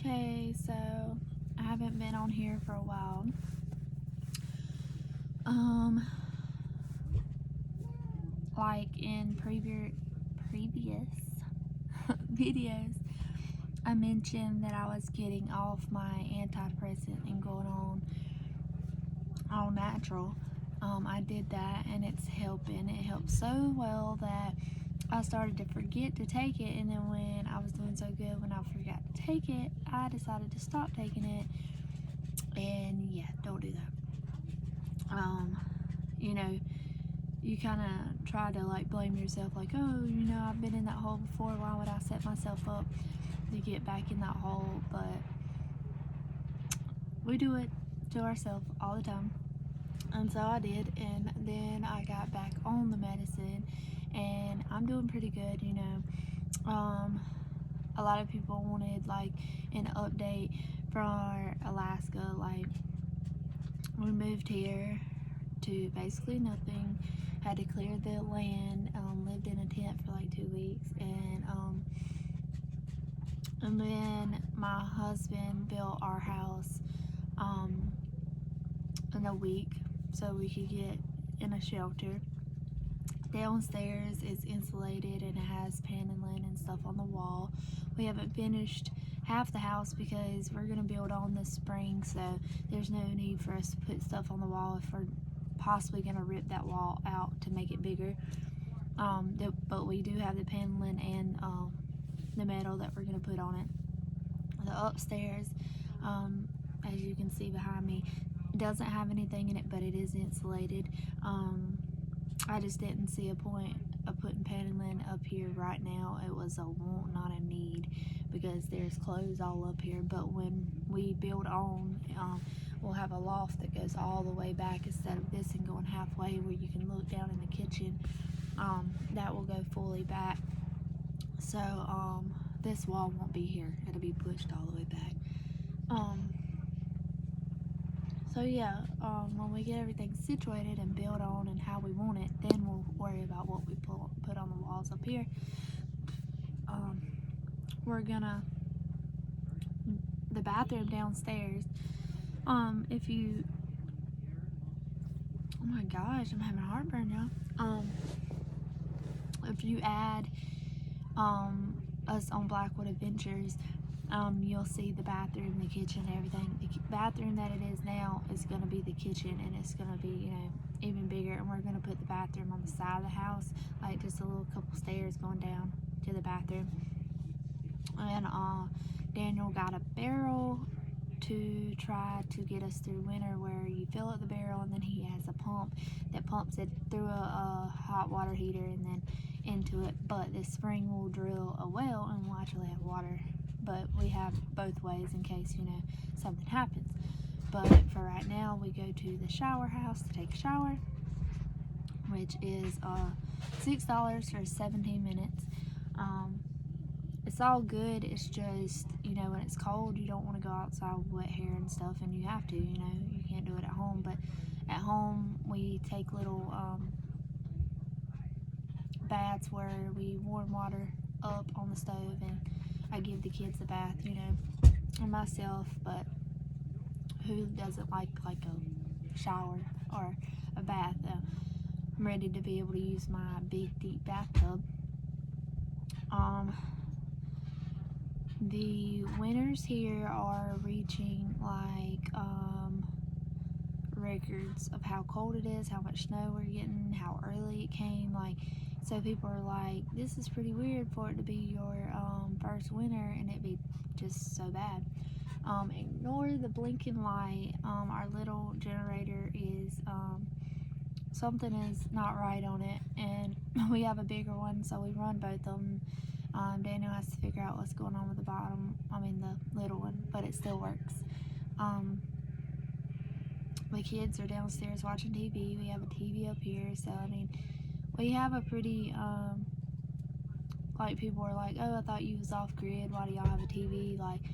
Okay, so I haven't been on here for a while. Like in previous videos, I mentioned that I was getting off my antidepressant and going on all natural. I did that and it's helping. It helps so well that I started to forget to take it, and then when I was doing so good when I forgot to take it, I decided to stop taking it. And yeah, don't do that. You know, you kind of try to like blame yourself, like, oh, I've been in that hole before, why would I set myself up to get back in that hole? But we do it to ourselves all the time. And so I did, and then I got back on the medicine, and I'm doing pretty good. A lot of people wanted like an update for Alaska. Like, we moved here to basically nothing, had to clear the land, lived in a tent for like 2 weeks, and then my husband built our house in a week so we could get in a shelter. Downstairs is insulated and it has paneling and stuff on the wall. We haven't finished half the house because we're going to build on this spring, so there's no need for us to put stuff on the wall if we're possibly going to rip that wall out to make it bigger. But we do have the paneling and the metal that we're going to put on it. The upstairs, as you can see behind me, doesn't have anything in it, but it is insulated. I just didn't see a point of putting paneling up here right now. It was a want, not a need, because there's clothes all up here. But when we build on, we'll have a loft that goes all the way back instead of this and going halfway where you can look down in the kitchen. That will go fully back. So this wall won't be here. It'll be pushed all the way back. So yeah, when we get everything situated and built on and how we want it, then we'll worry about what we put on the walls up here. We're gonna, the bathroom downstairs, if you, oh my gosh, I'm having heartburn now. If you add us on Blackwood Adventures, you'll see the bathroom, the kitchen, everything. The bathroom that it is now is going to be the kitchen, and it's going to be, even bigger. And we're going to put the bathroom on the side of the house, like just a little couple stairs going down to the bathroom. And Daniel got a barrel to try to get us through winter, where you fill up the barrel and then he has a pump that pumps it through a hot water heater and then into it. But this spring we'll drill a well and we'll actually have water, but we have both ways in case something happens. But for right now, we go to the shower house to take a shower, which is $6 for 17 minutes. It's all good. It's just, when it's cold, you don't want to go outside with wet hair and stuff, and you have to, you can't do it at home. But at home, we take little baths where we warm water up on the stove, and I give the kids a bath, and myself. But who doesn't like a shower or a bath? I'm ready to be able to use my big deep bathtub. The winters here are reaching like records of how cold it is, how much snow we're getting, how early it came. Like, so people are like, this is pretty weird for it to be your first winter and it be just so bad. Ignore the blinking light. Our little generator is something is not right on it, and we have a bigger one, so we run both of them. Daniel has to figure out what's going on with the little one, but it still works. The kids are downstairs watching TV. We have a TV up here, so we have a pretty, like, people are like, oh, I thought you was off grid, why do y'all have a TV? Like,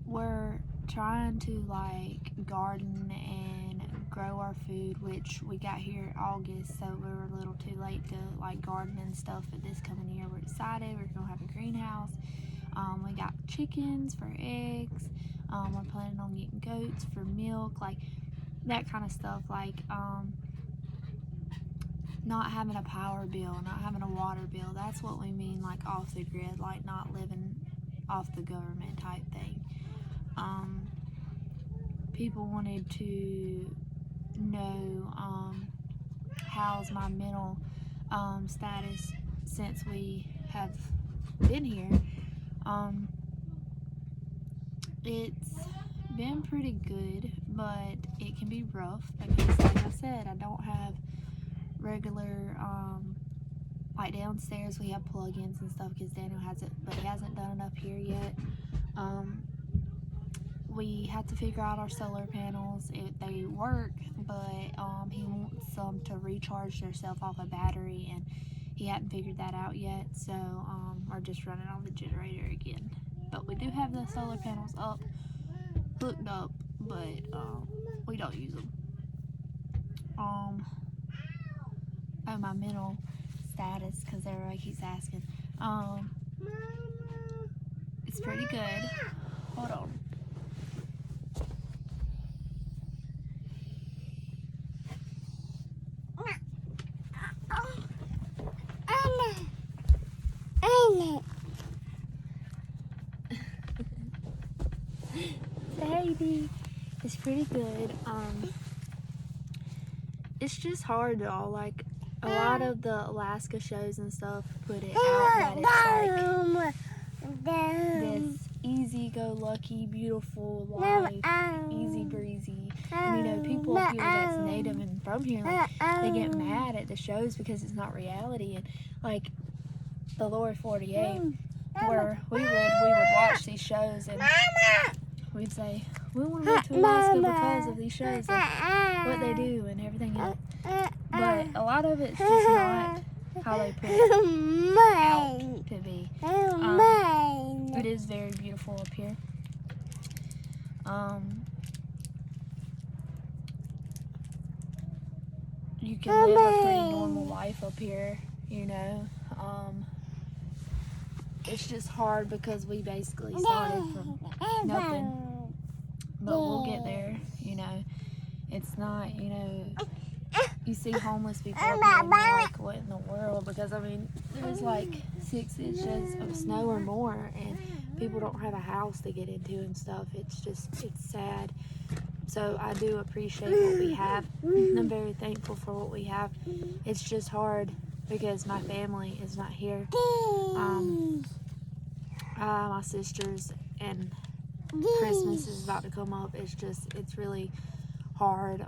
we're trying to like garden and grow our food, which we got here August, so we were a little too late to like garden and stuff. But this coming year we're excited. We're gonna have a greenhouse. We got chickens for eggs. We're planning on getting goats for milk, like that kind of stuff. Like not having a power bill, not having a water bill. That's what we mean, like off the grid, like not living off the government type thing. People wanted to know how's my mental status since we have been here. It's been pretty good, but it can be rough because, like I said, I don't have regular like downstairs we have plugins and stuff because Daniel has it, but he hasn't done it up here yet. We have to figure out our solar panels. They work, but he wants them to recharge themselves off a battery, and he hadn't figured that out yet, so we're just running on the generator again. But we do have the solar panels hooked up, but we don't use them. Oh, my mental status, because everybody keeps asking. It's pretty good. Hold on. Baby, it's pretty good. It's just hard though. Like a lot of the Alaska shows and stuff put it out that it's like this easy-go-lucky, beautiful life, easy breezy. And you know, people up here that's native and from here, like, they get mad at the shows because it's not reality. And like the Lower 48, where we lived, we would watch these shows and we'd say, we want to move to Alaska because of these shows and what they do and everything else. But a lot of it's just not how they put it out to be. It is very beautiful up here. You can live a pretty normal life up here, you know. It's just hard because we basically started from nothing. But we'll get there, you know. It's not, you know, you see homeless people up here and you're like, what in the world? Because, I mean, there's like 6 inches of snow or more and people don't have a house to get into and stuff. It's just, it's sad. So I do appreciate what we have. I'm very thankful for what we have. It's just hard because my family is not here. My sisters and Christmas is about to come up. It's really hard.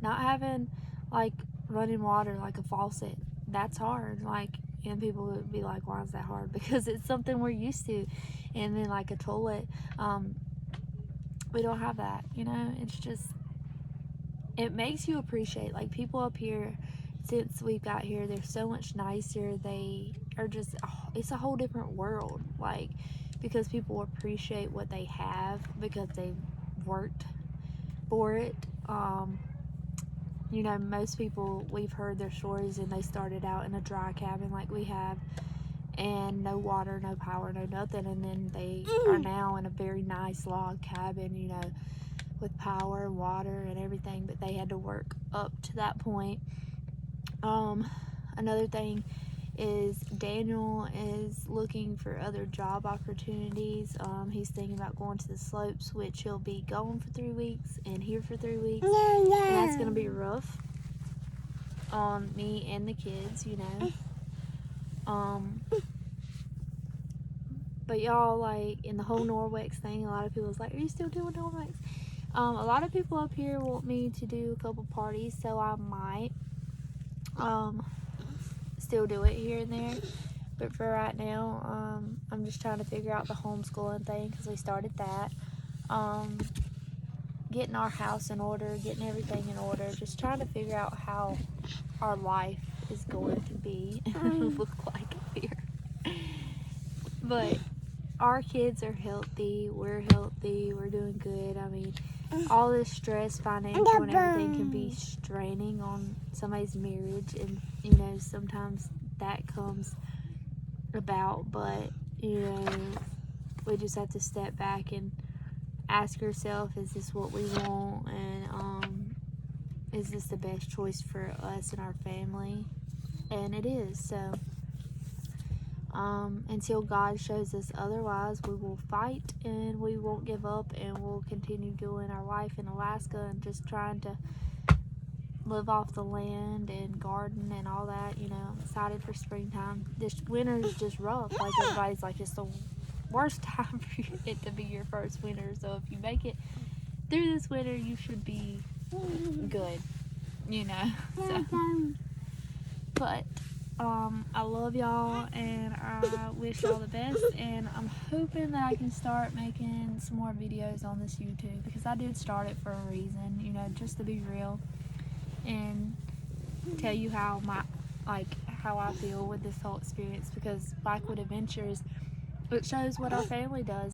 Not having like running water, like a faucet, that's hard. Like, and people would be like, why is that hard? Because it's something we're used to. And then like a toilet, we don't have that, you know. It's just, it makes you appreciate, like, people up here since we've got here, they're so much nicer. They are just, it's a whole different world, like, because people appreciate what they have because they've worked for it. You know, most people, we've heard their stories and they started out in a dry cabin like we have, and no water, no power, no nothing, and then they are now in a very nice log cabin, you know, with power, water, and everything, but they had to work up to that point. Another thing is Daniel is looking for other job opportunities. He's thinking about going to the slopes, which he'll be gone for 3 weeks and here for 3 weeks. And that's going to be rough on me and the kids, you know. But y'all, like, in the whole Norwex thing, a lot of people was like, are you still doing Norwex? A lot of people up here want me to do a couple parties, so I might still do it here and there. But for right now, I'm just trying to figure out the homeschooling thing because we started that. Getting our house in order, getting everything in order, just trying to figure out how our life is going to be look like here. But our kids are healthy, we're healthy, we're doing good. I mean, all this stress, financial and everything can be straining on somebody's marriage, and you know, sometimes that comes about, but you know, we just have to step back and ask ourselves, is this what we want, and is this the best choice for us and our family? And it is. So until God shows us otherwise, we will fight and we won't give up, and we'll continue doing our life in Alaska and just trying to live off the land and garden and all that. You know, I'm excited for springtime. This winter is just rough. Like, everybody's like, it's the worst time for it to be your first winter. So if you make it through this winter, you should be good, you know. So, but I love y'all, and I wish y'all the best, and I'm hoping that I can start making some more videos on this YouTube, because I did start it for a reason, you know, just to be real and tell you how I feel with this whole experience, because Blackwood Adventures, it shows what our family does.